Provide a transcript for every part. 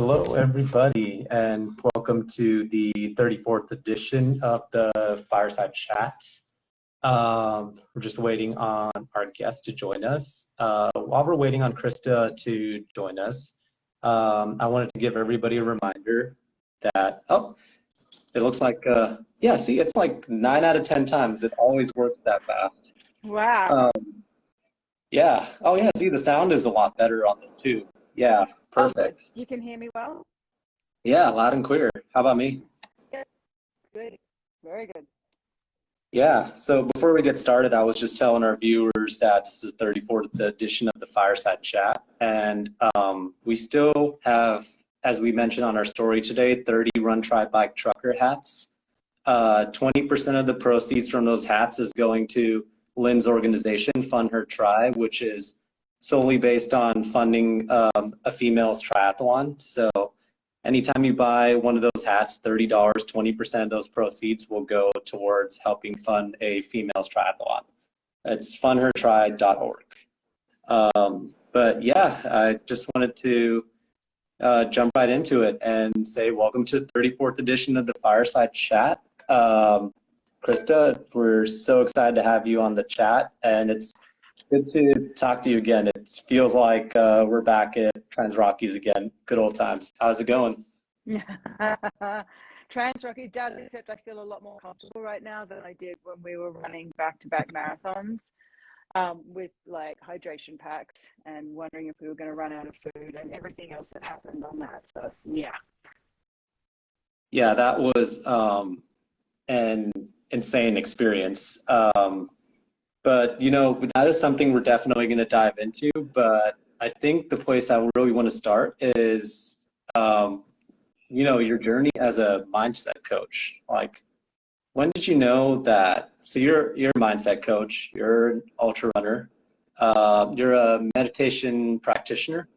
Hello, everybody, and welcome to the 34th edition of the Fireside Chat. We're just waiting on our guest to join us. While we're waiting on Krista to join us, I wanted to give everybody a reminder that, it looks like, yeah, see, it's like 9 out of 10 times. It always works that fast. Wow. Yeah. Oh, yeah, see, the sound is a lot better on the too. Yeah, perfect. Oh, good. You can hear me well? Yeah, loud and clear. How about me? Yeah, good. Very good. Yeah, so before we get started, I was just telling our viewers that this is the 34th edition of the Fireside Chat, and we still have, as we mentioned on our story today, 30 Run Try Bike Trucker hats. 20% of the proceeds from those hats is going to Lynn's organization, Fund Her Try, which is solely based on funding a female's triathlon. So anytime you buy one of those hats, $30, 20% of those proceeds will go towards helping fund a female's triathlon. It's fundhertry.org. But yeah, I just wanted to jump right into it and say welcome to the 34th edition of the Fireside Chat. Krista, we're so excited to have you on the chat, and it's good to talk to you again. It feels like we're back at Trans Rockies again. Good old times. How's it going? Trans Rocky does, except I feel a lot more comfortable right now than I did when we were running back-to-back marathons with like hydration packs and wondering if we were going to run out of food and everything else that happened on that. So yeah. Yeah, that was an insane experience. But, you know, that is something we're definitely going to dive into. But I think the place I really want to start is, you know, your journey as a mindset coach. Like, when did you know that? So you're a mindset coach, you're an ultra runner, you're a meditation practitioner.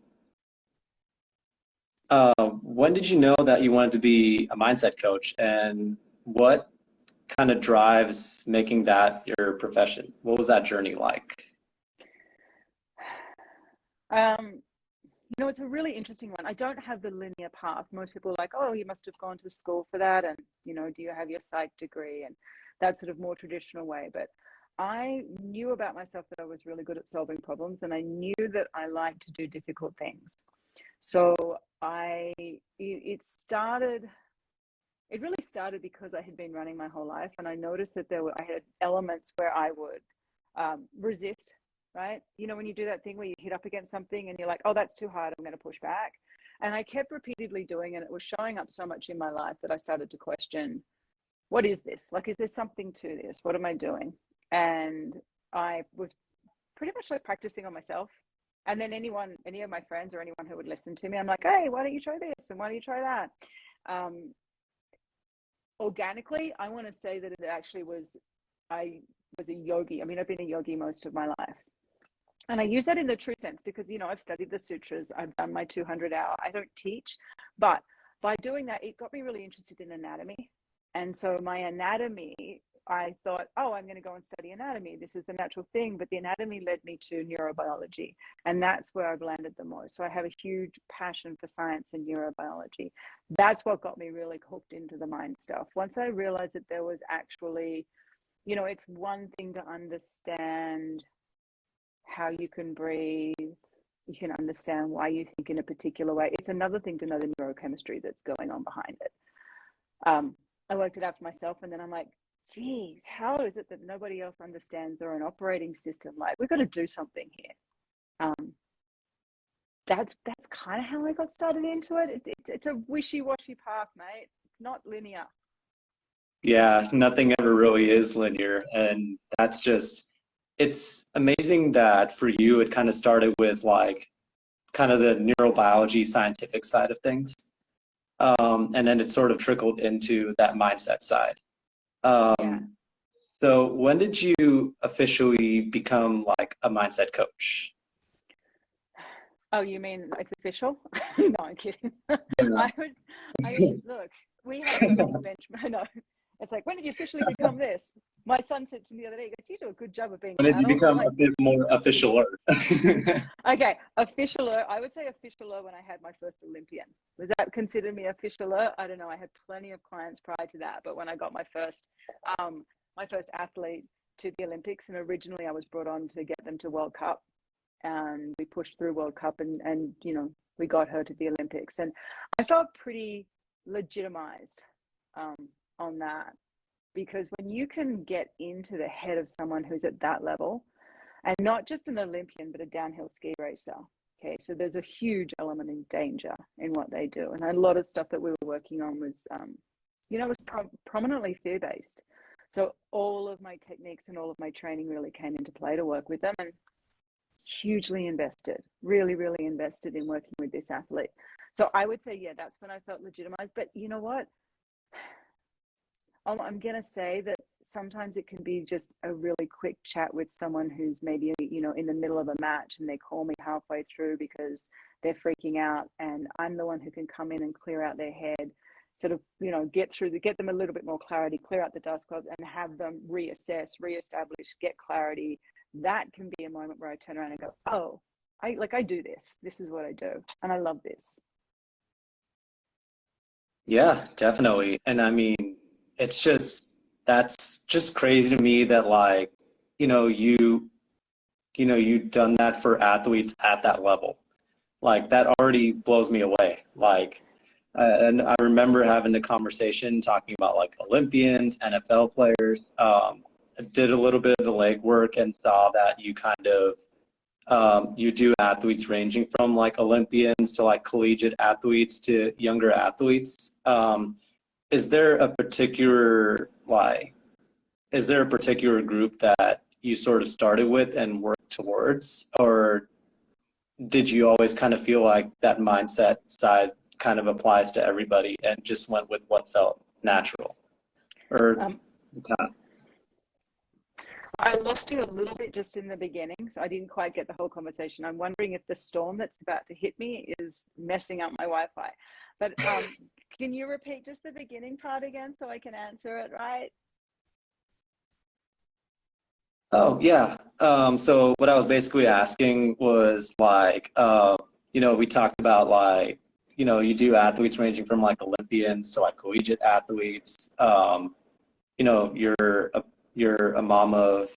When did you know that you wanted to be a mindset coach, and what kind of drives making that your profession? What was that journey like? You know, it's a really interesting one. I don't have the linear path. Most people are like, oh, you must have gone to school for that, and you know, do you have your psych degree, and that sort of more traditional way. But I knew about myself that I was really good at solving problems, and I knew that I liked to do difficult things. So it really started because I had been running my whole life, and I noticed that I had elements where I would resist, right? You know, when you do that thing where you hit up against something and you're like, oh, that's too hard, I'm going to push back. And I kept repeatedly doing it, and it was showing up so much in my life that I started to question, what is this? Like, is there something to this? What am I doing? And I was pretty much like practicing on myself. And then any of my friends or anyone who would listen to me, I'm like, hey, why don't you try this? And why don't you try that? Organically, I want to say that it actually I was a yogi. I mean, I've been a yogi most of my life. And I use that in the true sense because, you know, I've studied the sutras. I've done my 200-hour. I don't teach, but by doing that, it got me really interested in anatomy. And so my anatomy, I thought, oh, I'm going to go and study anatomy. This is the natural thing. But the anatomy led me to neurobiology. And that's where I've landed the most. So I have a huge passion for science and neurobiology. That's what got me really hooked into the mind stuff. Once I realized that there was actually, you know, it's one thing to understand how you can breathe. You can understand why you think in a particular way. It's another thing to know the neurochemistry that's going on behind it. I worked it out for myself, and then I'm like, geez, how is it that nobody else understands they're an operating system? Like, we've got to do something here. That's kind of how I got started into it. It's a wishy-washy path, mate. It's not linear. Yeah, nothing ever really is linear, and that's just, it's amazing that for you it kind of started with like kind of the neurobiology scientific side of things, and then it sort of trickled into that mindset side. Yeah. So when did you officially become like a mindset coach? Oh, you mean it's official? No, I'm kidding. Yeah. Look, we have so many benchmarks. No, It's like, when did you officially become this? My son said to me the other day, he goes, you do a good job of being When an did you adult. I'm become like, a bit more officialer? okay, officialer. I would say officialer when I had my first Olympian. Was that considered me officialer? I don't know. I had plenty of clients prior to that, but when I got my first athlete to the Olympics, and originally I was brought on to get them to World Cup, and we pushed through World Cup, and you know, we got her to the Olympics, and I felt pretty legitimized on that, because when you can get into the head of someone who's at that level, and not just an Olympian, but a downhill ski racer. Okay, so there's a huge element in danger in what they do, and a lot of stuff that we were working on was, was prominently fear-based. So all of my techniques and all of my training really came into play to work with them, and hugely invested, really, really invested in working with this athlete. So I would say, yeah, that's when I felt legitimized. But you know what? I'm going to say that sometimes it can be just a really quick chat with someone who's maybe, in the middle of a match, and they call me halfway through because they're freaking out, and I'm the one who can come in and clear out their head, sort of, get them a little bit more clarity, clear out the dust clouds, and have them reassess, reestablish, get clarity. That can be a moment where I turn around and go, oh, I do this. This is what I do. And I love this. Yeah, definitely. And I mean, that's just crazy to me that, like, you've done that for athletes at that level. Like, that already blows me away. Like, and I remember having the conversation talking about like Olympians, NFL players. I did a little bit of the legwork and saw that you kind of you do athletes ranging from like Olympians to like collegiate athletes to younger athletes. Is there a particular group that you sort of started with and worked towards, or did you always kind of feel like that mindset side kind of applies to everybody and just went with what felt natural? Or I lost you a little bit just in the beginning, so I didn't quite get the whole conversation. I'm wondering if the storm that's about to hit me is messing up my Wi-Fi. But can you repeat just the beginning part again so I can answer it right? Oh, yeah. So what I was basically asking was like, we talked about like, you do athletes ranging from like Olympians to like collegiate athletes. You're a mom of,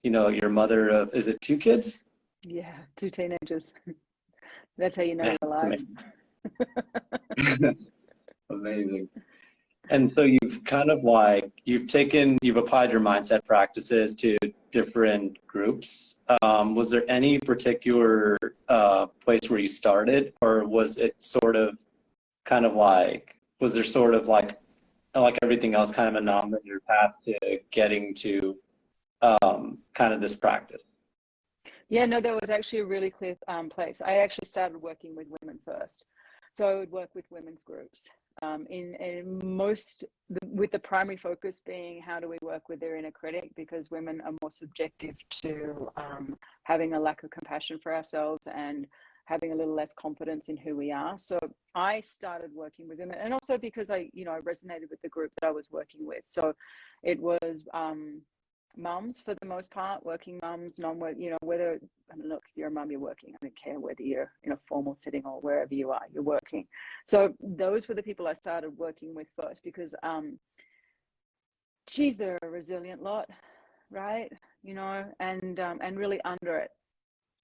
you're mother of, is it 2 kids? Yeah, 2 teenagers. That's how you know Man, you're alive. amazing. And so you've kind of like, you've applied your mindset practices to different groups. Was there any particular place where you started, or was it sort of kind of like, was there sort of like everything else, kind of a non-linear path to getting to kind of this practice? Yeah, no, there was actually a really clear place. I actually started working with women first. So I would work with women's groups with the primary focus being, how do we work with their inner critic, because women are more subjective to having a lack of compassion for ourselves and having a little less confidence in who we are. So I started working with women, and also because I resonated with the group that I was working with. So it was mums for the most part, working mums, non-work, whether, I mean, look, if you're a mum, you're working. I don't care whether you're in a formal setting or wherever you are, you're working. So those were the people I started working with first, because geez, they're a resilient lot, right? And really under it,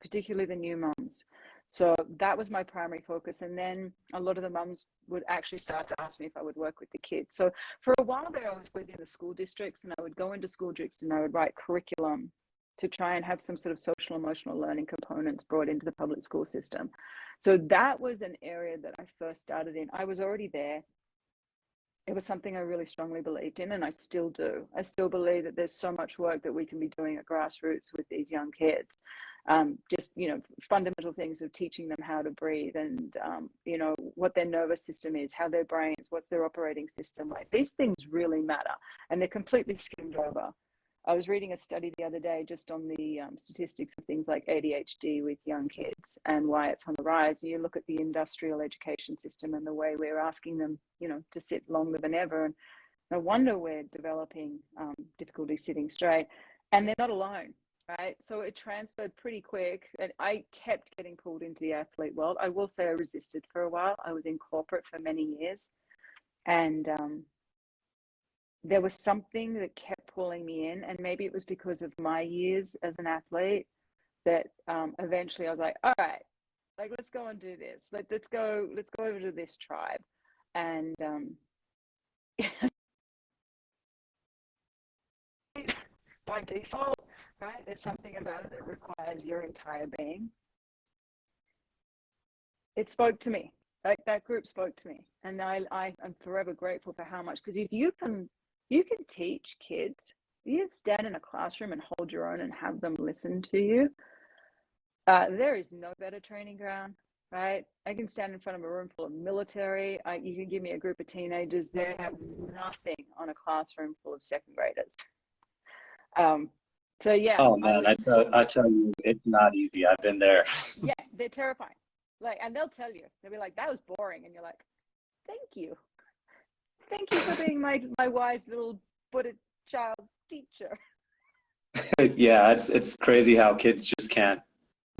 particularly the new mums. So that was my primary focus. And then a lot of the mums would actually start to ask me if I would work with the kids. So for a while there, I was within the school districts, and I would go into school districts and I would write curriculum to try and have some sort of social emotional learning components brought into the public school system. So that was an area that I first started in. I was already there. It was something I really strongly believed in, and I still do. I still believe that there's so much work that we can be doing at grassroots with these young kids. Just, fundamental things of teaching them how to breathe, and, what their nervous system is, how their brains, what's their operating system like. These things really matter, and they're completely skimmed over. I was reading a study the other day just on the statistics of things like ADHD with young kids and why it's on the rise. And you look at the industrial education system and the way we're asking them, to sit longer than ever. And No wonder we're developing difficulty sitting straight, and they're not alone, right? So it transferred pretty quick, and I kept getting pulled into the athlete world. I will say I resisted for a while. I was in corporate for many years, and there was something that kept pulling me in, and maybe it was because of my years as an athlete that eventually I was like, all right, like, let's go and do this. Let's go over to this tribe. And by default, right, there's something about it that requires your entire being. It spoke to me. Like, that group spoke to me, and I'm forever grateful for how much, because if you can teach kids, you stand in a classroom and hold your own and have them listen to you. There is no better training ground, right? I can stand in front of a room full of military. You can give me a group of teenagers. They have nothing on a classroom full of second graders. So yeah. Oh man, I tell you, it's not easy. I've been there. Yeah, they're terrifying. Like, and they'll tell you, they'll be like, that was boring, and you're like, thank you for being my wise little Buddha child teacher. Yeah, it's crazy how kids just can't.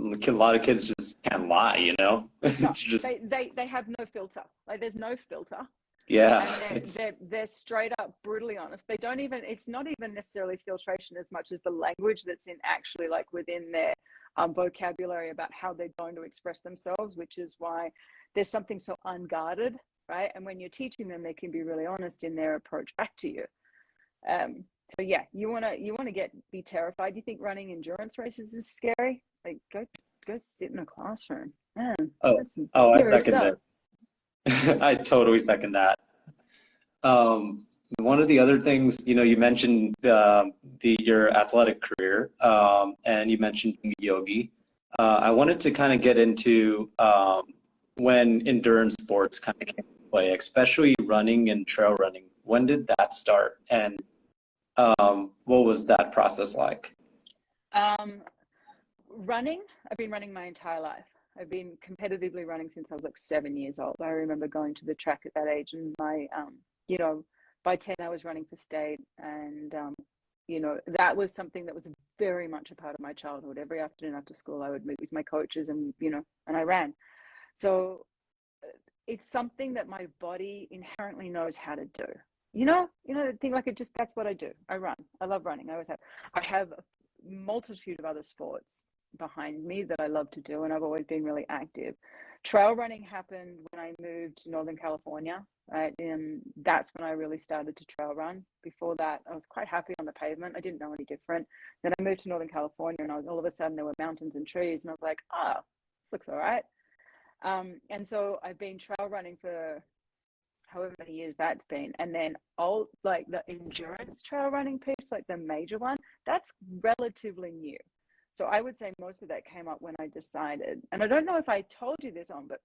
A lot of kids just can't lie, you know. No, It's just they have no filter. Like, there's no filter. yeah, And they're straight up brutally honest. They don't even, it's not even necessarily filtration as much as the language that's in actually, like, within their vocabulary about how they're going to express themselves, which is why there's something so unguarded, right? And when you're teaching them, they can be really honest in their approach back to you. So yeah, you wanna be terrified. You think running endurance races is scary? Like, go sit in a classroom. Man, that's some I scary second stuff. that. I totally second that. One of the other things, you know, you mentioned your athletic career, and you mentioned being a yogi. I wanted to kind of get into when endurance sports kind of came into play, especially running and trail running. When did that start, and what was that process like? Running, I've been running my entire life. I've been competitively running since I was like 7 years old. I remember going to the track at that age, and by 10 I was running for state, and that was something that was very much a part of my childhood. Every afternoon after school, I would meet with my coaches, and I ran. So it's something that my body inherently knows how to do. The thing, like, that's what I do. I run. I love running. I have a multitude of other sports behind me that I love to do, and I've always been really active. Trail running happened when I moved to Northern California, right? And that's when I really started to trail run. Before that, I was quite happy on the pavement. I didn't know any different. Then I moved to Northern California, and all of a sudden there were mountains and trees, and I was like, this looks all right. And so I've been trail running for however many years that's been. And then like the endurance trail running piece, like the major one, that's relatively new. So I would say most of that came up when I decided, and I don't know if I told you this but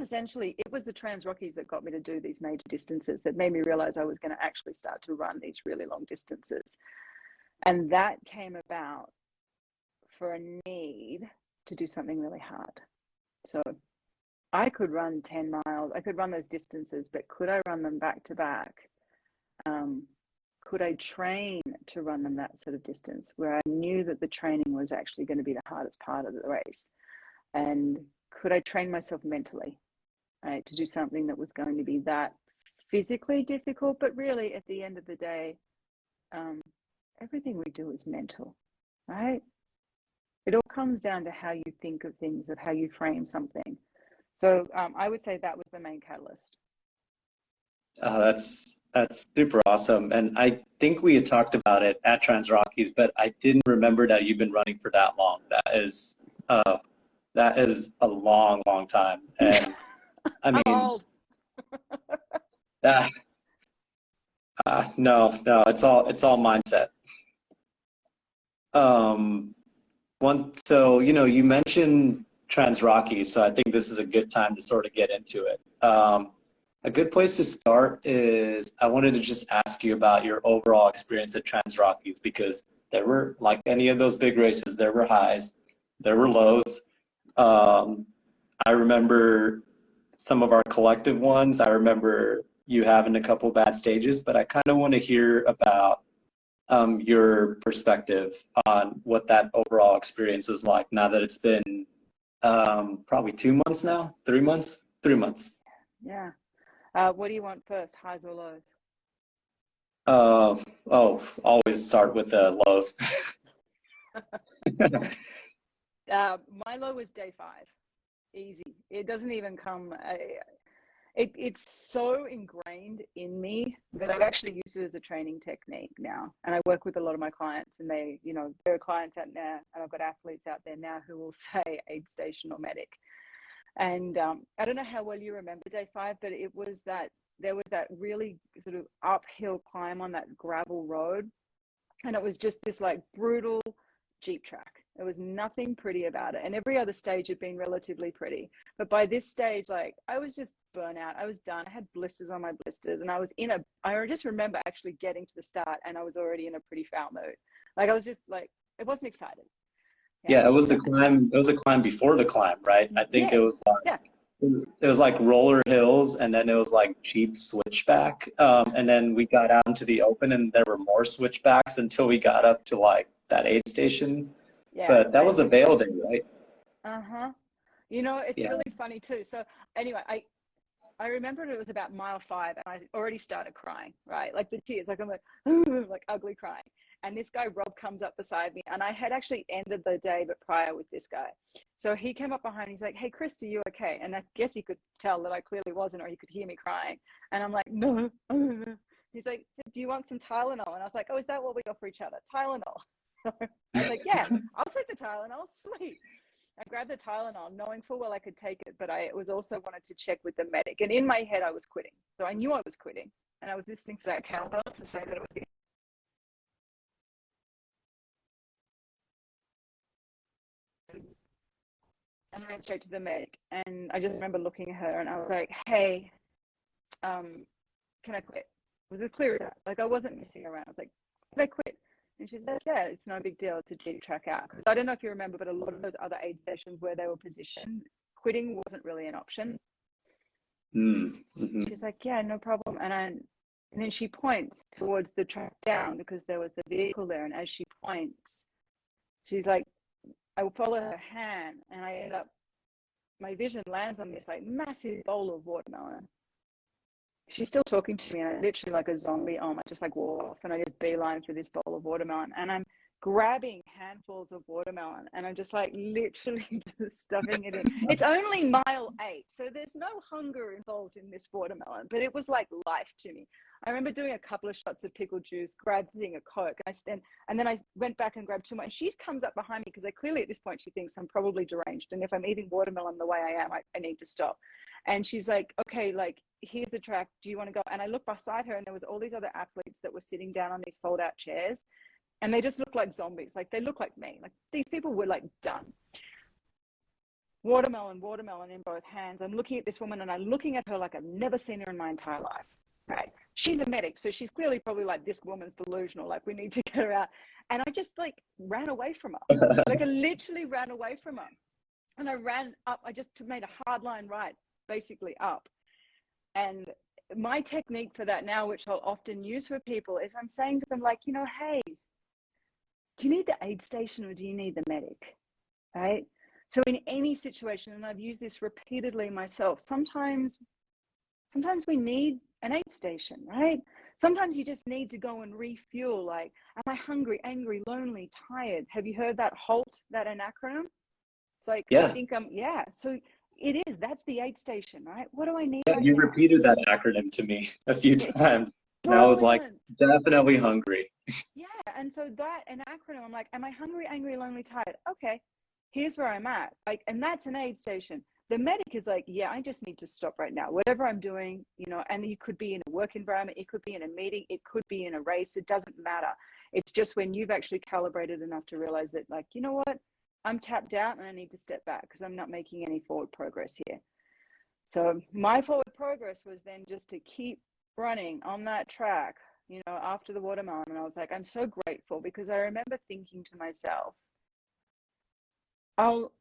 essentially it was the Trans Rockies that got me to do these major distances, that made me realize I was going to actually start to run these really long distances. And that came about for a need to do something really hard. So I could run 10 miles, I could run those distances, but could I run them back to back? Could I train to run them that sort of distance, where I knew that the training was actually going to be the hardest part of the race? And could I train myself mentally, right, to do something that was going to be that physically difficult? But really, at the end of the day, everything we do is mental, right? It all comes down to how you think of things, of how you frame something. So I would say that was the main catalyst. That's super awesome. And I think we had talked about it at Trans Rockies, but I didn't remember that you've been running for that long. That is a long, long time. And I mean, I'm old. No, it's all mindset. So you mentioned Trans Rockies, so I think this is a good time to sort of get into it. A good place to start is I wanted to just ask you about your overall experience at Trans Rockies, because there were, like any of those big races, there were highs, there were lows. I remember some of our collective ones. I remember you having a couple bad stages, but I kind of want to hear about your perspective on what that overall experience was like now that it's been probably 2 months now, 3 months, 3 months. Yeah. What do you want first, highs or lows? Oh, always start with the lows. My low was day 5. Easy. It doesn't even come. It's so ingrained in me that I've actually used it as a training technique now. And I work with a lot of my clients, and they, there are clients out there, and I've got athletes out there now who will say aid station or medic. And I don't know how well you remember day 5, but it was that there was that really sort of uphill climb on that gravel road. And it was just this like brutal Jeep track. There was nothing pretty about it. And every other stage had been relatively pretty. But by this stage, like, I was just burnt out. I was done. I had blisters on my blisters. And I just remember actually getting to the start, and I was already in a pretty foul mood. Like, I was just like, it wasn't excited. Yeah, it was the climb. It was a climb before the climb, right? I think it was like, it was like roller hills, and then it was like Jeep switchback. And then we got out into the open, and there were more switchbacks until we got up to like that aid station. Yeah. But that was the Vail day, right? Uh-huh. It's really funny too. So anyway, I remembered it was about mile 5, and I already started crying, right? Like the tears, like I'm like, like ugly crying. And this guy, Rob, comes up beside me, and I had actually ended the day but prior with this guy. So he came up behind me, he's like, hey, Krista, you okay? And I guess he could tell that I clearly wasn't, or he could hear me crying. And I'm like, no. He's like, do you want some Tylenol? And I was like, oh, is that what we offer each other? Tylenol. I was like, yeah, I'll take the Tylenol, sweet. I grabbed the Tylenol, knowing full well I could take it, but I was also wanted to check with the medic. And in my head, I was quitting. So I knew I was quitting. And I was listening for that cowbell to say that it was. And I went straight to the medic. And I just remember looking at her, and I was like, hey, can I quit? It was as clear as that. Like, I wasn't messing around. I was like, can I quit? And she said, yeah, it's no big deal. It's a Jeep track out. Because I don't know if you remember, but a lot of those other aid stations where they were positioned, quitting wasn't really an option. Mm-hmm. She's like, yeah, no problem. And then she points towards the track down, because there was the vehicle there. And as she points, she's like, I will follow her hand, and I end up, my vision lands on this like massive bowl of watermelon. She's still talking to me, and I literally, like a zombie, I just like walk off, and I just beeline for this bowl of watermelon, and I'm grabbing handfuls of watermelon, and I'm just like literally just stuffing it in. It's only mile 8, so there's no hunger involved in this watermelon, but it was like life to me. I remember doing a couple of shots of pickle juice, grabbed a thing of Coke, and then I went back and grabbed 2 more, and she comes up behind me, because clearly at this point she thinks I'm probably deranged, and if I'm eating watermelon the way I am, I need to stop. And she's like, okay, like, here's the track, do you want to go? And I looked beside her, and there was all these other athletes that were sitting down on these fold out chairs, and they just looked like zombies. Like, they look like me. Like, these people were like done. Watermelon in both hands. I'm looking at this woman, and I'm looking at her like I've never seen her in my entire life. Right? She's a medic, so she's clearly probably like, this woman's delusional. Like, we need to get her out. And I just like ran away from her. Like, I literally ran away from her. And I ran up. I just made a hard line right, basically up. And my technique for that now, which I'll often use for people, is I'm saying to them, like, hey, do you need the aid station or do you need the medic? Right? So in any situation, and I've used this repeatedly myself, sometimes we need an aid station, right? Sometimes you just need to go and refuel. Like, am I hungry, angry, lonely, tired? Have you heard that HALT, that an acronym? It's like, yeah. I think so it is. That's the aid station, right? What do I need? Yeah, right you now? repeated that acronym to me a few times. And I was like, Brilliant. definitely hungry. Yeah. And so that, an acronym, I'm like, am I hungry, angry, lonely, tired? Okay, here's where I'm at. Like, and that's an aid station. The medic is like, yeah, I just need to stop right now. Whatever I'm doing, and you could be in a work environment, it could be in a meeting, it could be in a race, it doesn't matter. It's just when you've actually calibrated enough to realize that, like, you know what? I'm tapped out and I need to step back because I'm not making any forward progress here. So my forward progress was then just to keep running on that track, after the watermelon. And I was like, I'm so grateful, because I remember thinking to myself, I'll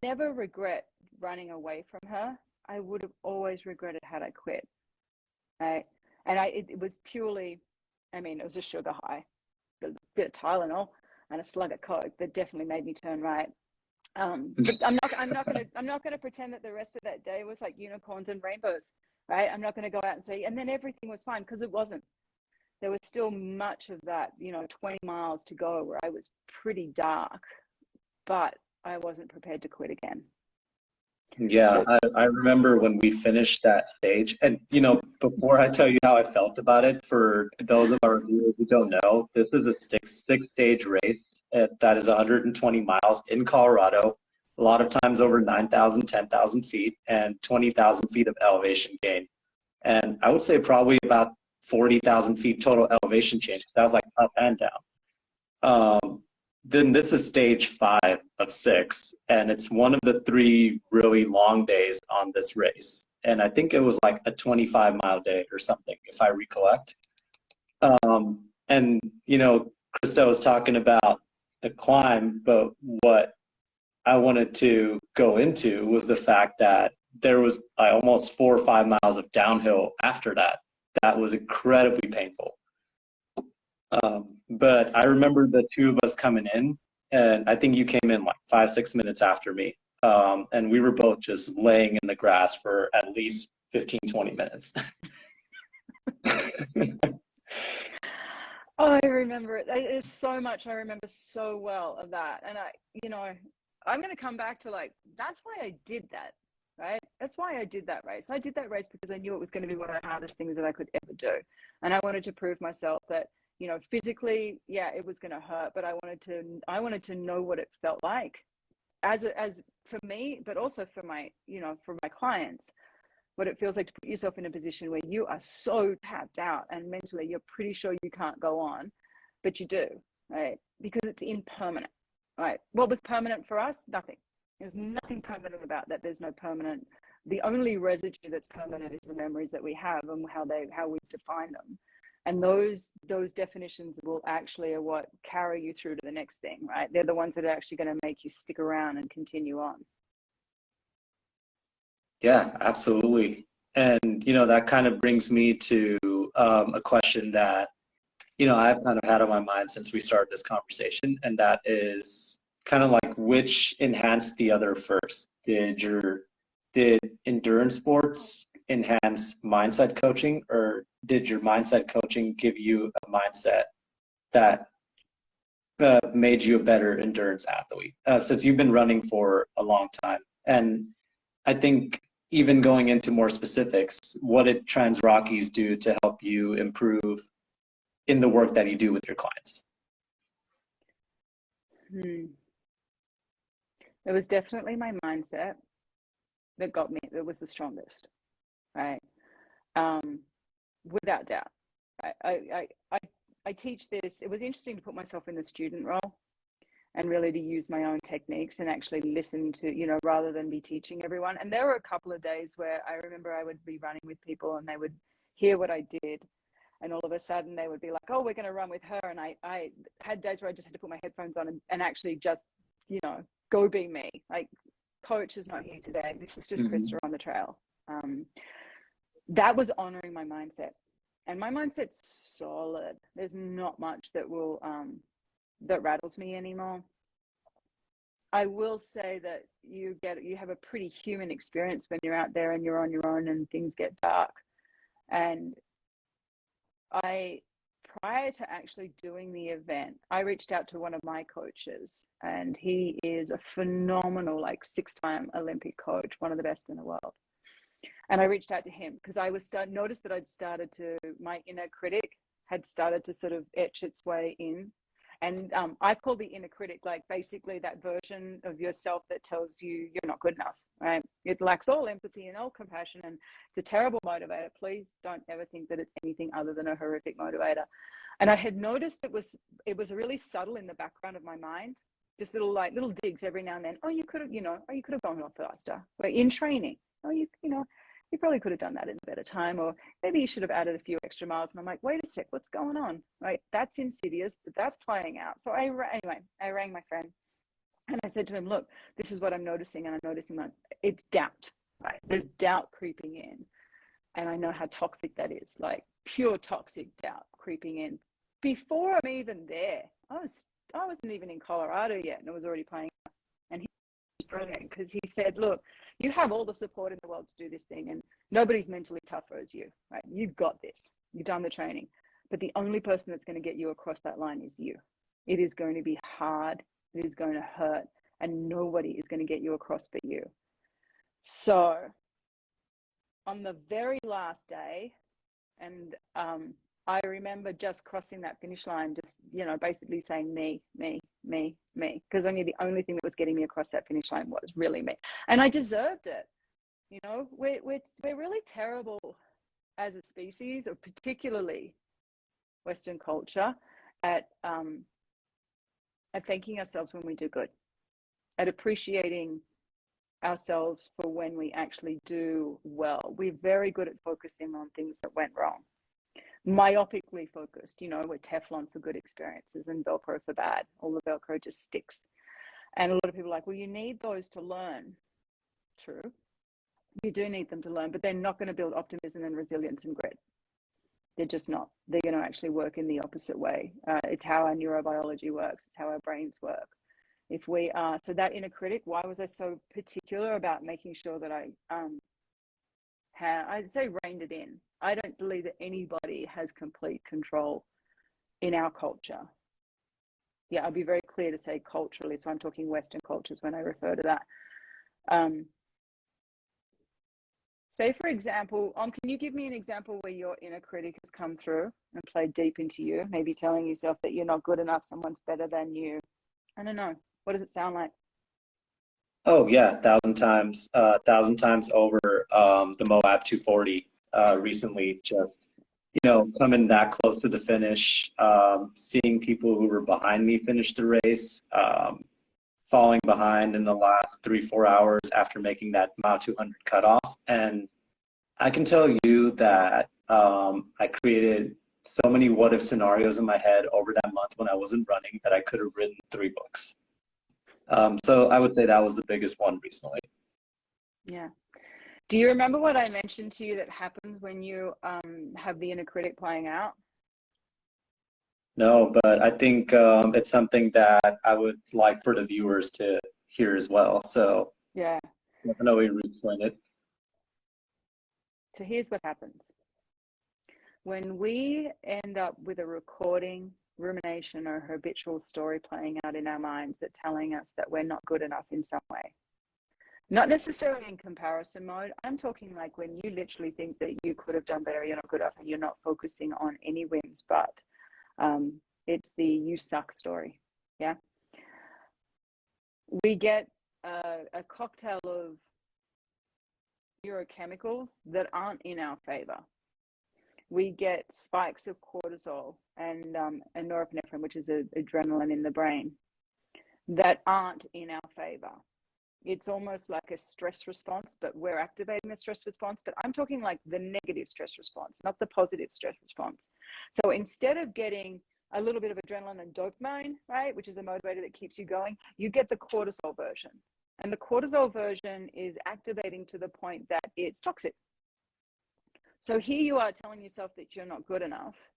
never regret running away from her. I would have always regretted had I quit. right? And it was purely, I mean, it was a sugar high, a bit of Tylenol and a slug of Coke that definitely made me turn right. But I'm not gonna pretend that the rest of that day was like unicorns and rainbows, right? I'm not gonna go out and say, and then everything was fine, because it wasn't. There was still much of that, 20 miles to go where I was pretty dark, but I wasn't prepared to quit again. Yeah, I remember when we finished that stage, and before I tell you how I felt about it, for those of our viewers who don't know, this is a six-stage race that is 120 miles in Colorado, a lot of times over 9,000, 10,000 feet, and 20,000 feet of elevation gain. And I would say probably about 40,000 feet total elevation change. That was like up and down. Then this is stage 5 of 6, and it's one of the 3 really long days on this race. And I think it was like a 25-mile day or something, if I recollect. And Krista was talking about the climb, but what I wanted to go into was the fact that there was almost 4 or 5 miles of downhill after that. That was incredibly painful. But I remember the 2 of us coming in, and I think you came in like 5-6 minutes after me. And we were both just laying in the grass for at least 15-20 minutes. Oh, I remember it. There's so much I remember so well of that. And I'm going to come back to that's why I did that, right? That's why I did that race. I did that race because I knew it was going to be one of the hardest things that I could ever do. And I wanted to prove myself that, physically, yeah, it was going to hurt, but I wanted to know what it felt like as for me, but also for my, for my clients, what it feels like to put yourself in a position where you are so tapped out and mentally you're pretty sure you can't go on, but you do, right? Because it's impermanent, right? What was permanent for us? Nothing. There's nothing permanent about that. There's no permanent. The only residue that's permanent is the memories that we have and how we define them. And those definitions will actually are what carry you through to the next thing, right? They're the ones that are actually going to make you stick around and continue on. Yeah, absolutely. And, that kind of brings me to a question that, I've kind of had on my mind since we started this conversation, and that is kind of like, which enhanced the other first? Did endurance sports enhance mindset coaching, or did your mindset coaching give you a mindset that made you a better endurance athlete? Since you've been running for a long time, and I think even going into more specifics, what did Trans Rockies do to help you improve in the work that you do with your clients? It was definitely my mindset that got me, that was the strongest, right? Without doubt. I teach this. It was interesting to put myself in the student role and really to use my own techniques and actually listen to, rather than be teaching everyone. And there were a couple of days where I remember I would be running with people and they would hear what I did. And all of a sudden they would be like, oh, we're going to run with her. And I had days where I just had to put my headphones on and actually just, go be me. Like, coach is not here today. This is just Krista on the trail. That was honoring my mindset. And my mindset's solid. There's not much that will that rattles me anymore. I will say that you have a pretty human experience when you're out there and you're on your own and things get dark. And prior to actually doing the event, I reached out to one of my coaches, and he is a phenomenal, 6-time Olympic coach, one of the best in the world. And I reached out to him because I noticed that my inner critic had started to sort of etch its way in. And I call the inner critic basically that version of yourself that tells you you're not good enough, right? It lacks all empathy and all compassion, and it's a terrible motivator. Please don't ever think that it's anything other than a horrific motivator. And I had noticed it was really subtle in the background of my mind, just little digs every now and then. Oh, you could have gone off faster. But in training, you probably could have done that in a better time, or maybe you should have added a few extra miles. And I'm like, wait a sec, what's going on? Right? That's insidious, but that's playing out. So I rang my friend and I said to him, look, this is what I'm noticing. And I'm noticing that it's doubt, right? There's doubt creeping in. And I know how toxic that is, like pure toxic doubt creeping in. Before I'm even there, I wasn't even in Colorado yet, and I was already playing. And he was brilliant because he said, "Look, you have all the support in the world to do this thing, and nobody's mentally tougher as you. Right? You've got this. You've done the training, but the only person that's going to get you across that line is you. It is going to be hard. It is going to hurt, and nobody is going to get you across but you." So on the very last day, and I remember just crossing that finish line, just, basically saying me, because I knew the only thing that was getting me across that finish line was really me, and I deserved it. We're really terrible as a species, or particularly Western culture, at thanking ourselves when we do good, at appreciating ourselves for when we actually do well. We're very good at focusing on things that went wrong. Myopically focused, we're Teflon for good experiences and Velcro for bad. All the Velcro just sticks. And a lot of people are like, well, you need those to learn. True. You do need them to learn, but they're not going to build optimism and resilience and grit. They're just not. They're going to actually work in the opposite way. It's how our neurobiology works. It's how our brains work. If we are, so that inner critic, why was I so particular about making sure that I'd say reined it in? I don't believe that anybody has complete control in our culture. Yeah, I'll be very clear to say culturally, so I'm talking Western cultures when I refer to that. Say, for example, can you give me an example where your inner critic has come through and played deep into you, maybe telling yourself that you're not good enough, someone's better than you? I don't know. What does it sound like? Oh yeah, thousand times over. The Moab 240 recently, just coming that close to the finish, seeing people who were behind me finish the race, falling behind in the last 3-4 hours after making that mile 200 cutoff, and I can tell you that I created so many what if scenarios in my head over that month when I wasn't running that I could have written 3 books. So I would say that was the biggest one recently. Yeah. Do you remember what I mentioned to you that happens when you have the inner critic playing out? No, but I think it's something that I would like for the viewers to hear as well. So yeah, definitely explain it. So here's what happens. When we end up with a recording, rumination, or habitual story playing out in our minds that telling us that we're not good enough in some way, not necessarily in comparison mode. I'm talking like when you literally think that you could have done better, you're not good enough, and you're not focusing on any wins, but it's the you suck story. Yeah. We get a cocktail of neurochemicals that aren't in our favor. We get spikes of cortisol and norepinephrine, which is adrenaline in the brain, that aren't in our favor. It's almost like a stress response, but we're activating the stress response. But I'm talking like the negative stress response, not the positive stress response. So instead of getting a little bit of adrenaline and dopamine, right, which is a motivator that keeps you going, you get the cortisol version. And the cortisol version is activating to the point that it's toxic. So here you are telling yourself that you're not good enough,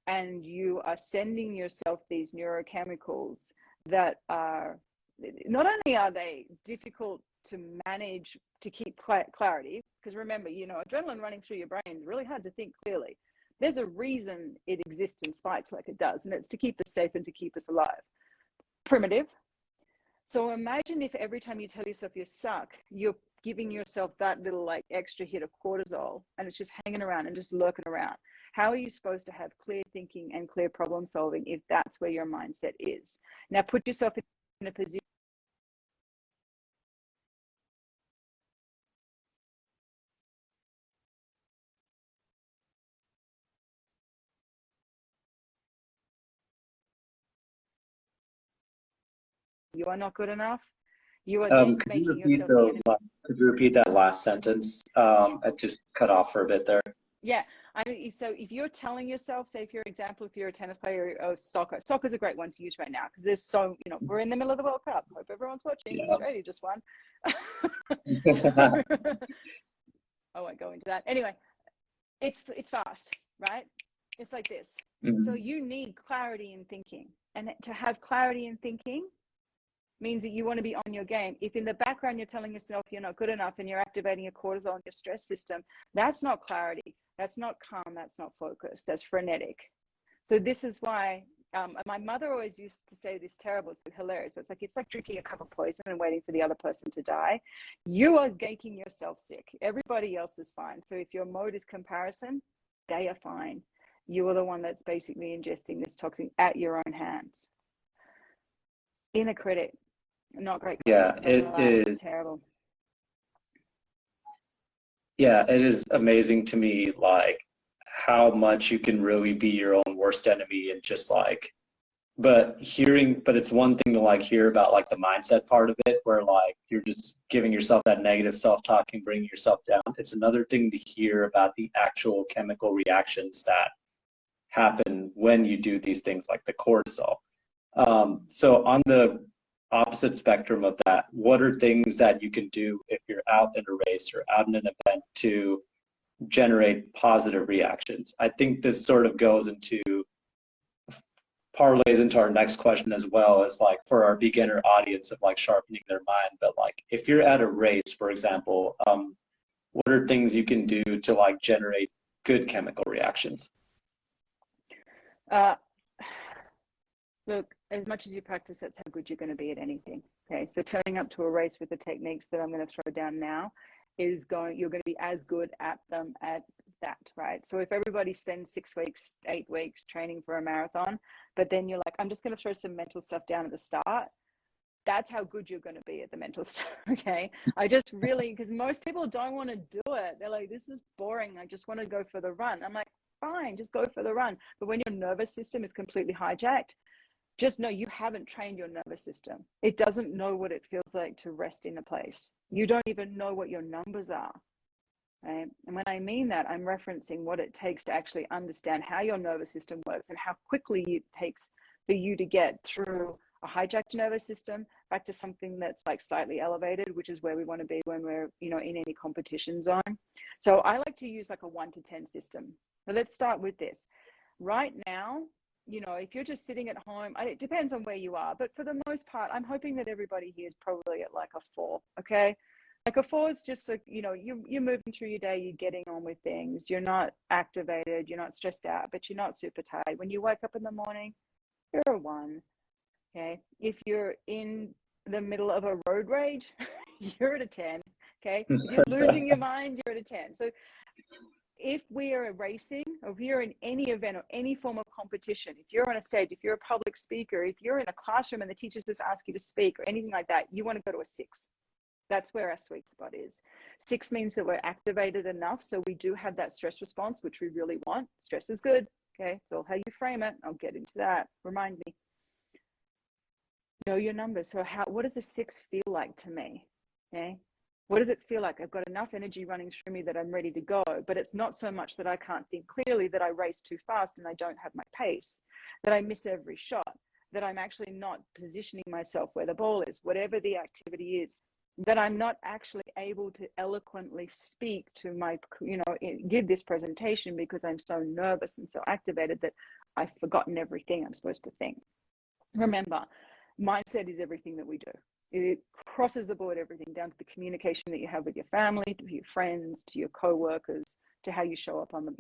and you are sending yourself these neurochemicals that are, not only are they difficult to manage to keep clarity, because remember, adrenaline running through your brain is really hard to think clearly. There's a reason it exists in spikes like it does, and it's to keep us safe and to keep us alive. Primitive. So imagine if every time you tell yourself you suck, you're giving yourself that little like extra hit of cortisol, and it's just hanging around and just lurking around. How are you supposed to have clear thinking and clear problem solving if that's where your mindset is? Now put yourself in a position you are not good enough. You are then making yourself the enemy. Could you repeat that last sentence? It just cut off for a bit there. Yeah. If you're telling yourself, say for example, if you're a tennis player or soccer's a great one to use right now, because there's we're in the middle of the World Cup. Hope everyone's watching. Yeah. Australia just won. I won't go into that. Anyway, it's fast, right? It's like this. Mm-hmm. So you need clarity in thinking, and to have clarity in thinking means that you want to be on your game. If in the background you're telling yourself you're not good enough and you're activating your cortisol and your stress system, that's not clarity, that's not calm, that's not focus, that's frenetic. So this is why my mother always used to say this terrible, it's hilarious, but it's like drinking a cup of poison and waiting for the other person to die. You are making yourself sick. Everybody else is fine. So if your mode is comparison, they are fine. You are the one that's basically ingesting this toxin at your own hands. Inner critic, not great. Yeah, it is. Terrible. Yeah, it is amazing to me, like how much you can really be your own worst enemy and just like, but it's one thing to like hear about like the mindset part of it, where like you're just giving yourself that negative self-talk and bringing yourself down. It's another thing to hear about the actual chemical reactions that happen when you do these things like the cortisol. So on the opposite spectrum of that, what are things that you can do if you're out in a race or out in an event to generate positive reactions? I think this sort of goes into parlays into our next question as well, as like for our beginner audience of like sharpening their mind. But like if you're at a race, for example, what are things you can do to like generate good chemical reactions? Look, as much as you practice, that's how good you're going to be at anything. Okay, so turning up to a race with the techniques that I'm going to throw down now you're going to be as good at them as that, right? So if everybody spends 6 weeks, 8 weeks training for a marathon, but then you're like, I'm just going to throw some mental stuff down at the start, that's how good you're going to be at the mental stuff. Okay, I just really, because most people don't want to do it. They're like, this is boring, I just want to go for the run. I'm like, fine, just go for the run. But when your nervous system is completely hijacked, just know you haven't trained your nervous system. It doesn't know what it feels like to rest in a place. You don't even know what your numbers are, right? And when I mean that, I'm referencing what it takes to actually understand how your nervous system works and how quickly it takes for you to get through a hijacked nervous system back to something that's like slightly elevated, which is where we want to be when we're, in any competition zone. So I like to use like a 1 to 10 system. But let's start with this. Right now, if you're just sitting at home, it depends on where you are, but for the most part, I'm hoping that everybody here is probably at like a 4, okay? Like a 4 is just like, you're moving through your day, you're getting on with things, you're not activated, you're not stressed out, but you're not super tired. When you wake up in the morning, you're a 1, okay? If you're in the middle of a road rage, you're at a 10, okay? If you're losing your mind, you're at a 10. So if we are racing, or if you're in any event or any form of competition, if you're on a stage, if you're a public speaker, if you're in a classroom and the teachers just ask you to speak or anything like that, you want to go to a 6. That's where our sweet spot is. 6 means that we're activated enough, so we do have that stress response, which we really want. Stress is good, okay? It's all how you frame it. I'll get into that. Remind me. Know your numbers. So what does a 6 feel like to me, okay? What does it feel like? I've got enough energy running through me that I'm ready to go, but it's not so much that I can't think clearly, that I race too fast and I don't have my pace, that I miss every shot, that I'm actually not positioning myself where the ball is, whatever the activity is, that I'm not actually able to eloquently speak to my, give this presentation because I'm so nervous and so activated that I've forgotten everything I'm supposed to think. Remember, mindset is everything that we do. It crosses the board, everything down to the communication that you have with your family, to your friends, to your co-workers, to how you show up on the,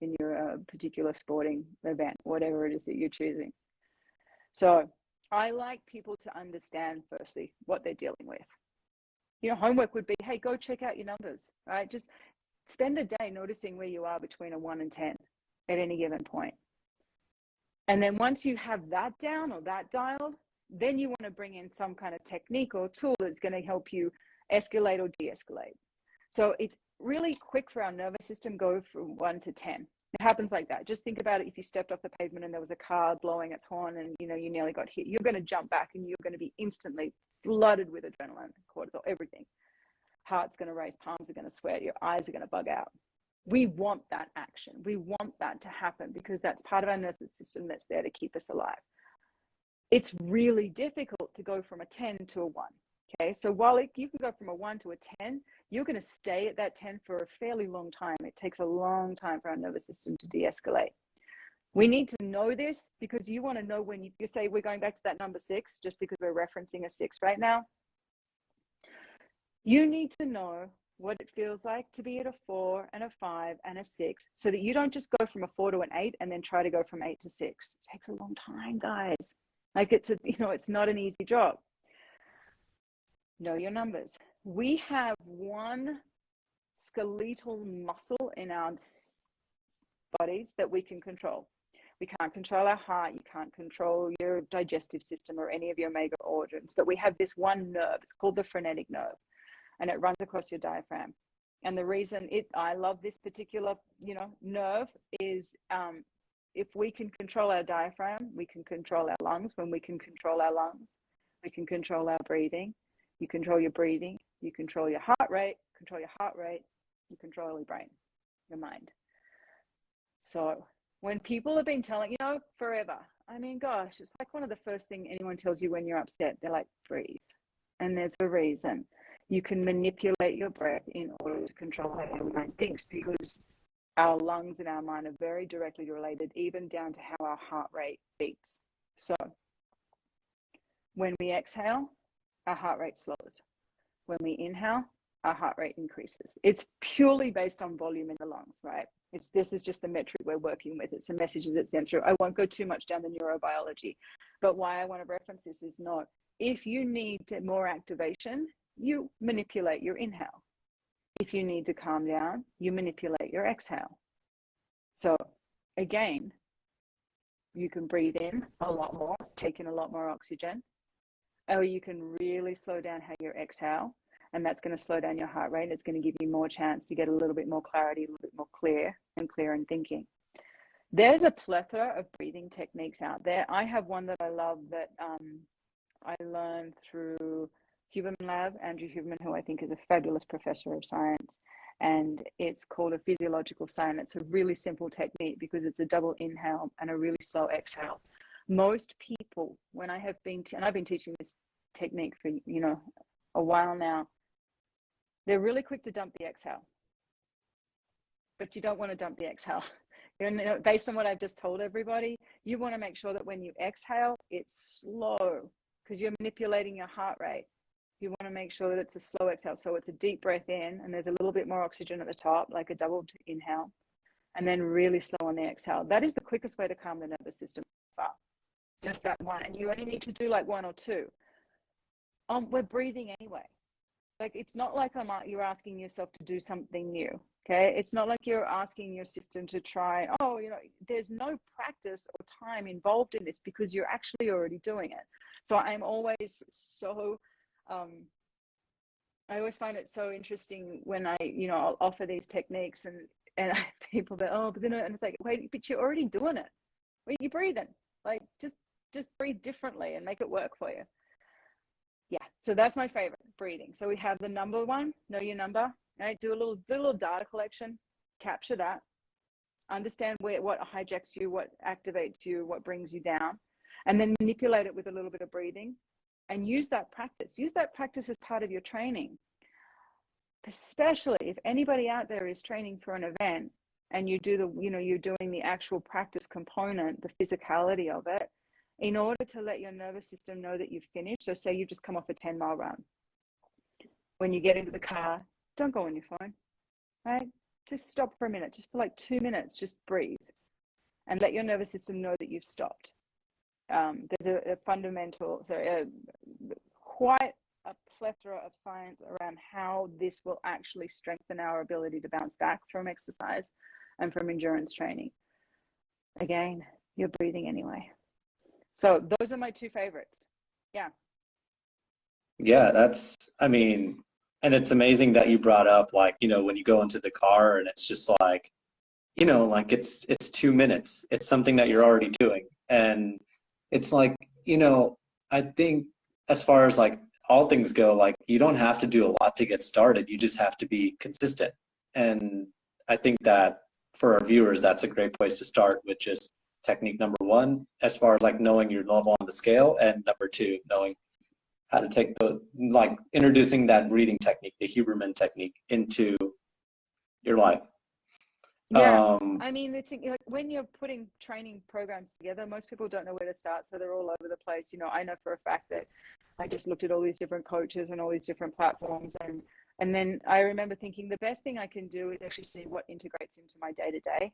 in your particular sporting event, whatever it is that you're choosing. So I like people to understand firstly what they're dealing with. Homework would be, hey, go check out your numbers, right? Just spend a day noticing where you are between a 1 and 10 at any given point. And then once you have that down or that dialed, then you want to bring in some kind of technique or tool that's going to help you escalate or de-escalate. So it's really quick for our nervous system go from 1 to 10. It happens like that. Just think about it. If you stepped off the pavement and there was a car blowing its horn and you nearly got hit, you're going to jump back and you're going to be instantly flooded with adrenaline, cortisol, everything. Heart's going to race, palms are going to sweat, your eyes are going to bug out. We want that action. We want that to happen because that's part of our nervous system that's there to keep us alive. It's really difficult to go from a 10 to a 1, Okay, so while you can go from a 1 to a 10, you're going to stay at that 10 for a fairly long time. It takes a long time for our nervous system to de-escalate. We need to know this because you want to know when you say we're going back to that number 6, just because we're referencing a 6 right now. You need to know what it feels like to be at a 4 and a 5 and a 6, so that you don't just go from a 4 to an 8 and then try to go from 8 to 6. It takes a long time, guys. Like it's not an easy job. Know your numbers. We have one skeletal muscle in our bodies that we can control. We can't control our heart. You can't control your digestive system or any of your major organs, but we have this one nerve. It's called the frenetic nerve, and it runs across your diaphragm. And the reason I love this particular, nerve is if we can control our diaphragm, we can control our lungs. When we can control our lungs, we can control our breathing. You control your breathing, you control your heart rate, you control your brain, your mind. So when people have been telling, forever, I mean, gosh, it's like one of the first things anyone tells you when you're upset. They're like, breathe. And there's a reason. You can manipulate your breath in order to control how your mind thinks, because our lungs and our mind are very directly related, even down to how our heart rate beats. So when we exhale, our heart rate slows. When we inhale, our heart rate increases. It's purely based on volume in the lungs, right? This is just the metric we're working with. It's a message that's sent through. I won't go too much down the neurobiology, but why I want to reference this is not, if you need more activation, you manipulate your inhale. If you need to calm down, you manipulate your exhale. So again, you can breathe in a lot more, take in a lot more oxygen, or you can really slow down how you exhale, and that's going to slow down your heart rate. It's going to give you more chance to get a little bit more clarity, a little bit more clear in thinking. There's a plethora of breathing techniques out there. I have one that I love that I learned through Huberman Lab, Andrew Huberman, who I think is a fabulous professor of science, and it's called a physiological sign. It's a really simple technique because it's a double inhale and a really slow exhale. Most people, when I have been, and I've been teaching this technique for, a while now, they're really quick to dump the exhale. But you don't want to dump the exhale. Based on what I've just told everybody, you want to make sure that when you exhale, it's slow, because you're manipulating your heart rate. You want to make sure that it's a slow exhale. So it's a deep breath in, and there's a little bit more oxygen at the top, like a double inhale, and then really slow on the exhale. That is the quickest way to calm the nervous system. Just that one, and you only need to do like 1 or 2. We're breathing anyway. Like, it's not like you're asking yourself to do something new. Okay, it's not like you're asking your system to try. There's no practice or time involved in this because you're actually already doing it. So I'm always so. I always find it so interesting when I'll offer these techniques and people go, but then, and it's like, wait, but you're already doing it. Wait, you're breathing. Like, just breathe differently and make it work for you. Yeah, so that's my favorite, breathing. So we have the number one, know your number, right? Do a little data collection, capture that, understand what hijacks you, what activates you, what brings you down, and then manipulate it with a little bit of breathing, and use that practice. Use that practice as part of your training, especially if anybody out there is training for an event and you do you're doing the actual practice component, the physicality of it, in order to let your nervous system know that you've finished. So say you've just come off a 10-mile run. When you get into the car, don't go on your phone, right? Just stop for a minute, just for like 2 minutes, just breathe and let your nervous system know that you've stopped. There's quite a plethora of science around how this will actually strengthen our ability to bounce back from exercise and from endurance training. Again, you're breathing anyway. So those are my 2 favorites. Yeah. Yeah, and it's amazing that you brought up, like, when you go into the car and it's just like, like it's 2 minutes. It's something that you're already doing. And it's like, I think as far as like all things go, like, you don't have to do a lot to get started. You just have to be consistent. And I think that for our viewers, that's a great place to start with just technique number 1, as far as like knowing your level on the scale, and number 2, knowing how to take the, like, introducing that breathing technique, the Huberman technique, into your life. Yeah, I mean, it's like when you're putting training programs together, most people don't know where to start, so they're all over the place. You know, I know for a fact that I just looked at all these different coaches and all these different platforms, and then I remember thinking the best thing I can do is actually see what integrates into my day to day.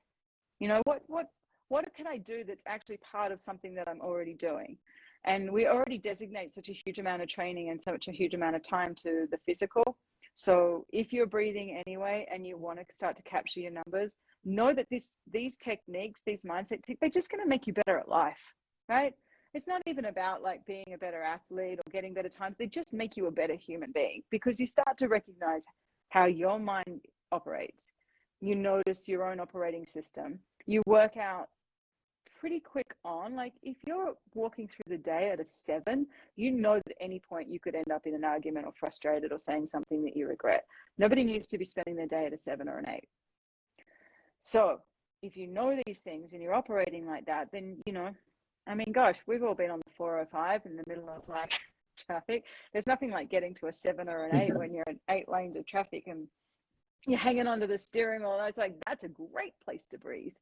You know, what can I do that's actually part of something that I'm already doing? And we already designate such a huge amount of training and such a huge amount of time to the physical. So if you're breathing anyway and you want to start to capture your numbers, know that these techniques, these mindset techniques, they're just going to make you better at life, right? It's not even about like being a better athlete or getting better times. They just make you a better human being because you start to recognize how your mind operates. You notice your own operating system. You work out pretty quick on, like if you're walking through the day at a 7, you know that at any point you could end up in an argument or frustrated or saying something that you regret. Nobody needs to be spending their day at a 7 or an 8. So if you know these things and you're operating like that, then, you know, I mean, gosh, we've all been on the 405 in the middle of like traffic. There's nothing like getting to a 7 or an 8 when you're in 8 lanes of traffic and you're hanging onto the steering wheel. It's like, that's a great place to breathe.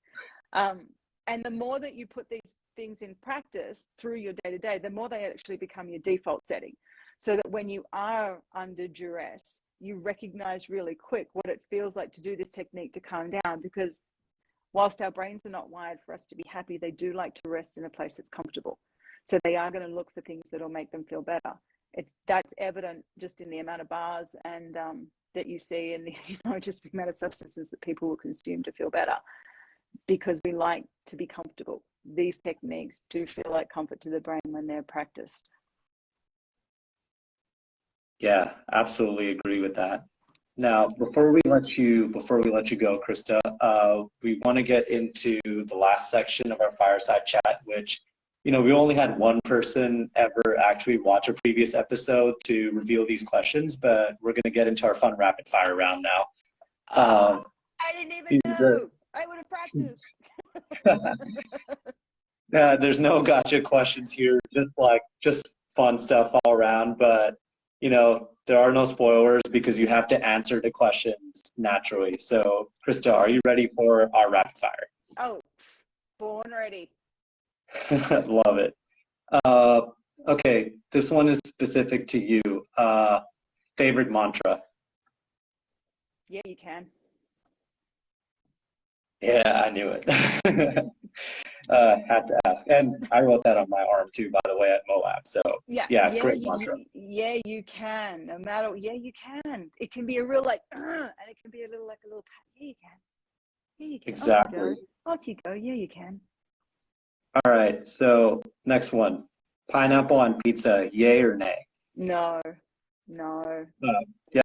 And the more that you put these things in practice through your day to day, the more they actually become your default setting. So that when you are under duress, you recognize really quick what it feels like to do this technique to calm down. Because whilst our brains are not wired for us to be happy, they do like to rest in a place that's comfortable. So they are going to look for things that will make them feel better. That's evident just in the amount of bars and that you see, and just the amount of substances that people will consume to feel better, because we like to be comfortable. These techniques do feel like comfort to the brain when they're practiced. Yeah, absolutely agree with that. Now, before we let you go, Krista, we want to get into the last section of our fireside chat, which, we only had one person ever actually watch a previous episode to reveal these questions, but we're going to get into our fun rapid fire round now. I didn't even know. I would have practiced. There's no gotcha questions here, just fun stuff all around, but there are no spoilers because you have to answer the questions naturally. So, Krista, are you ready for our rapid fire? Oh, born ready. Love it. Okay, this one is specific to you. Favorite mantra? Yeah, you can. Yeah, I knew it. Had to ask. And I wrote that on my arm too, by the way, at Moab. So yeah, great mantra. Yeah, you can. No matter, yeah, you can. It can be a real and it can be a little pat. Yeah, you can. Yeah, you can. Exactly. Off you go. Yeah, you can. All right, so next one. Pineapple on pizza, yay or nay? No. Yep,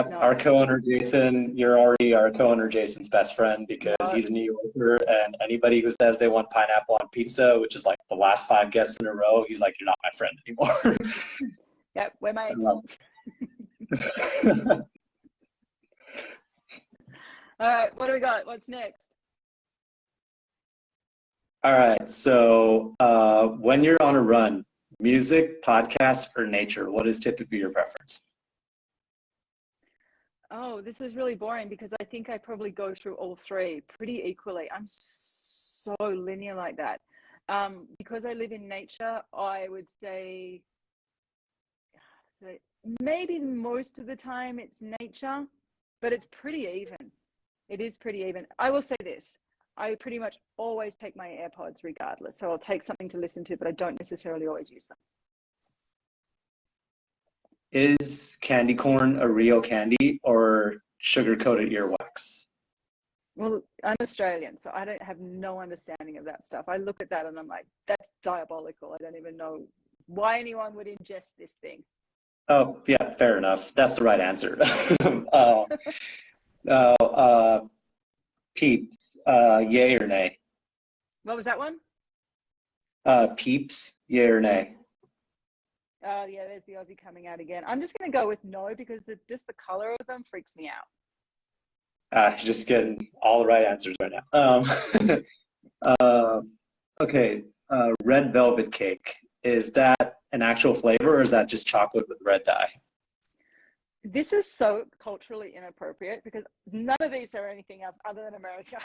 no. Our co-owner Jason, you're already our co-owner Jason's best friend because he's a New Yorker, and anybody who says they want pineapple on pizza, which is like the last 5 guests in a row, he's like, you're not my friend anymore. Yep, we're mates. All right, what do we got? What's next? All right, so when you're on a run, music, podcast, or nature, what is typically your preference? Oh, this is really boring because I think I probably go through all 3 pretty equally. I'm so linear like that. Because I live in nature, I would say maybe most of the time it's nature, but it's pretty even. It is pretty even. I will say this. I pretty much always take my AirPods regardless. So I'll take something to listen to, but I don't necessarily always use them. Is candy corn a real candy or sugar-coated earwax? Well, I'm Australian, so I don't have no understanding of that stuff. I look at that and I'm like, that's diabolical. I don't even know why anyone would ingest this thing. Oh, yeah, fair enough. That's the right answer. Peeps, yay or nay? What was that one? Peeps, yay or nay? Oh, yeah, there's the Aussie coming out again. I'm just going to go with no because the color of them freaks me out. Just getting all the right answers right now. Okay, red velvet cake. is that an actual flavor or is that just chocolate with red dye? This is so culturally inappropriate because none of these are anything else other than America.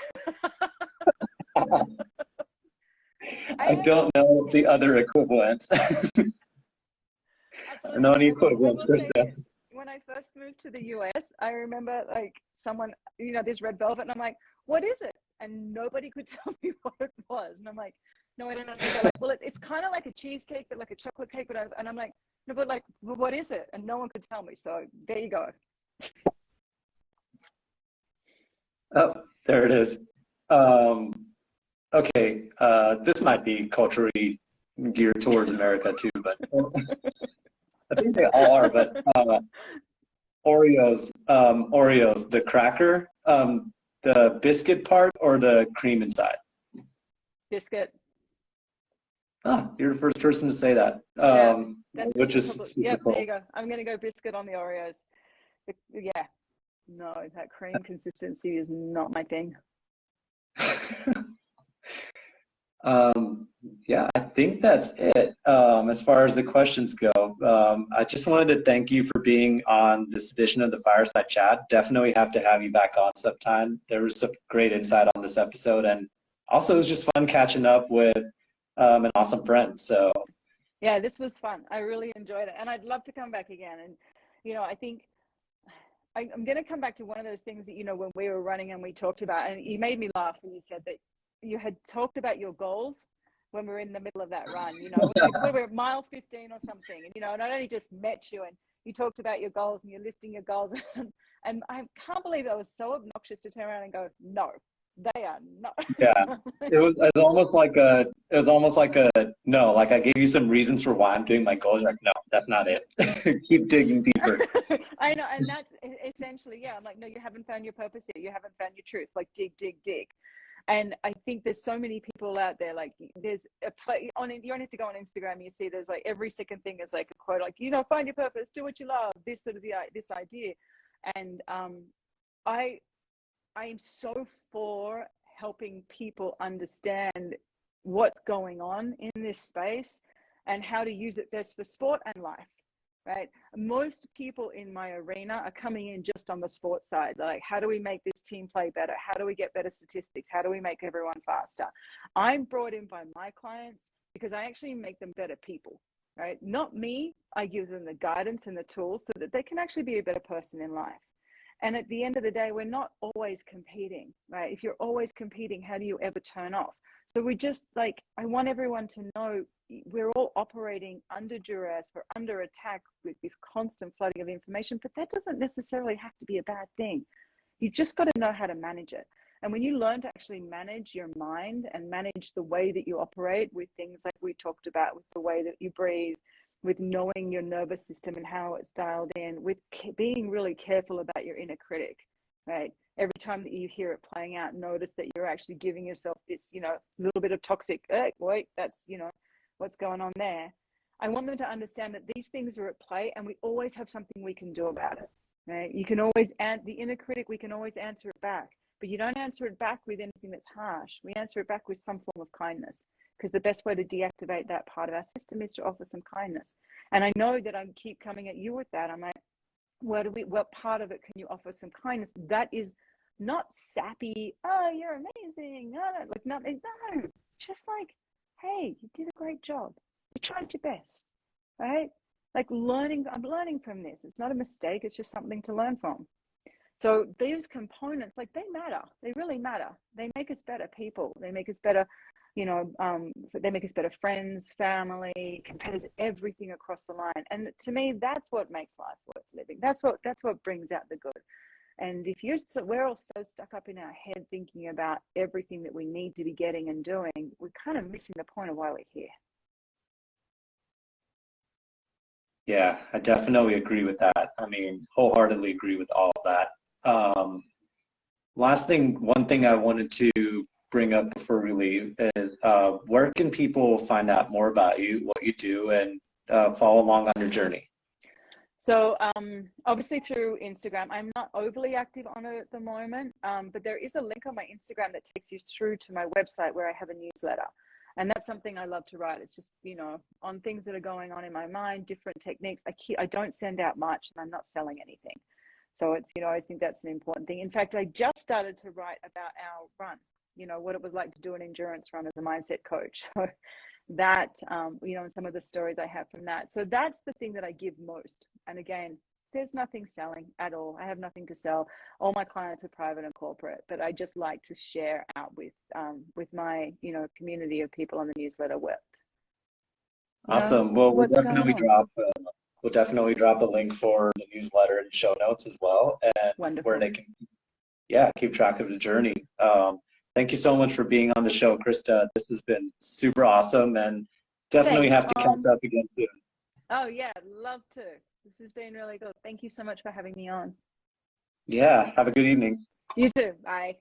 I don't know the other equivalents. I don't know any equivalents, Krista. When I first moved to the US, I remember like someone, this red velvet, and I'm like, what is it? And nobody could tell me what it was. And I'm like, no, I don't know. They're like, well, it's kind of like a cheesecake, but like a chocolate cake. And I'm like, no, but like, well, what is it? And no one could tell me. So there you go. Oh, there it is. Okay, this might be culturally geared towards America too, but I think they all are. But Oreos, the cracker, the biscuit part or the cream inside? Biscuit. Oh, you're the first person to say that, which is super cool. There you go. I'm going to go biscuit on the Oreos. Yeah, no, that cream consistency is not my thing. Yeah, I think that's it. As far as the questions go, I just wanted to thank you for being on this edition of the Fireside Chat. Definitely have to have you back on sometime. There was some great insight on this episode, and also it was just fun catching up with an awesome friend. So yeah, this was fun. I really enjoyed it, and I'd love to come back again. And I think I'm going to come back to one of those things that when we were running and we talked about, and you made me laugh when you said that you had talked about your goals when we were in the middle of that run. It was like we were at mile 15 or something, and and I only just met you, and you talked about your goals and you're listing your goals, and I can't believe I was so obnoxious to turn around and go, no, they are not. Yeah, it was almost like a no. Like I gave you some reasons for why I'm doing my goals. Like no, that's not it. Keep digging deeper. I know, and that's essentially I'm like, no, you haven't found your purpose yet. You haven't found your truth. Like dig. And I think there's so many people out there, like there's a play on it. You don't have to go on Instagram. You see there's like every second thing is like a quote, like, find your purpose, do what you love, this sort of this idea. And I am so for helping people understand what's going on in this space and how to use it best for sport and life. Right. Most people in my arena are coming in just on the sports side. Like, how do we make this team play better? How do we get better statistics? How do we make everyone faster? I'm brought in by my clients because I actually make them better people, right? Not me. I give them the guidance and the tools so that they can actually be a better person in life. And at the end of the day, we're not always competing, right? If you're always competing, how do you ever turn off? So we just I want everyone to know we're all operating under duress, we're under attack with this constant flooding of information, but that doesn't necessarily have to be a bad thing. You just got to know how to manage it. And when you learn to actually manage your mind and manage the way that you operate with things like we talked about, with the way that you breathe, with knowing your nervous system and how it's dialed in, with being really careful about your inner critic, right? Every time that you hear it playing out, notice that you're actually giving yourself this, little bit of toxic, wait, that's, what's going on there. I want them to understand that these things are at play and we always have something we can do about it, right? You can always, the inner critic, we can always answer it back, but you don't answer it back with anything that's harsh. We answer it back with some form of kindness, because the best way to deactivate that part of our system is to offer some kindness. And I know that I keep coming at you with that. I'm like, what part of it can you offer some kindness? That is not sappy, oh, you're amazing. No, just like, hey, you did a great job. You tried your best, right? Like I'm learning from this. It's not a mistake. It's just something to learn from. So these components, they matter. They really matter. They make us better people. They make us better, they make us better friends, family, competitors, everything across the line. And to me, that's what makes life worth living. That's what brings out the good. And if we're all so stuck up in our head thinking about everything that we need to be getting and doing, we're kind of missing the point of why we're here. Yeah, I definitely agree with that. I mean, wholeheartedly agree with all of that. One thing I wanted to bring up before we leave is where can people find out more about you, what you do, and follow along on your journey? So obviously through Instagram. I'm not overly active on it at the moment, but there is a link on my Instagram that takes you through to my website where I have a newsletter. And that's something I love to write. It's just, on things that are going on in my mind, different techniques. I don't send out much, and I'm not selling anything. So it's, I think that's an important thing. In fact, I just started to write about our run, what it was like to do an endurance run as a mindset coach. So that, and some of the stories I have from that. So that's the thing that I give most. And again, there's nothing selling at all. I have nothing to sell. All my clients are private and corporate, but I just like to share out with my, community of people on the newsletter world. Awesome. Well, we'll definitely drop a link for the newsletter and show notes as well, and Wonderful. where they can, keep track of the journey. Thank you so much for being on the show, Krista. This has been super awesome, and definitely have to catch up again soon. Oh yeah, love to. This has been really good. Thank you so much for having me on. Yeah, have a good evening. You too. Bye.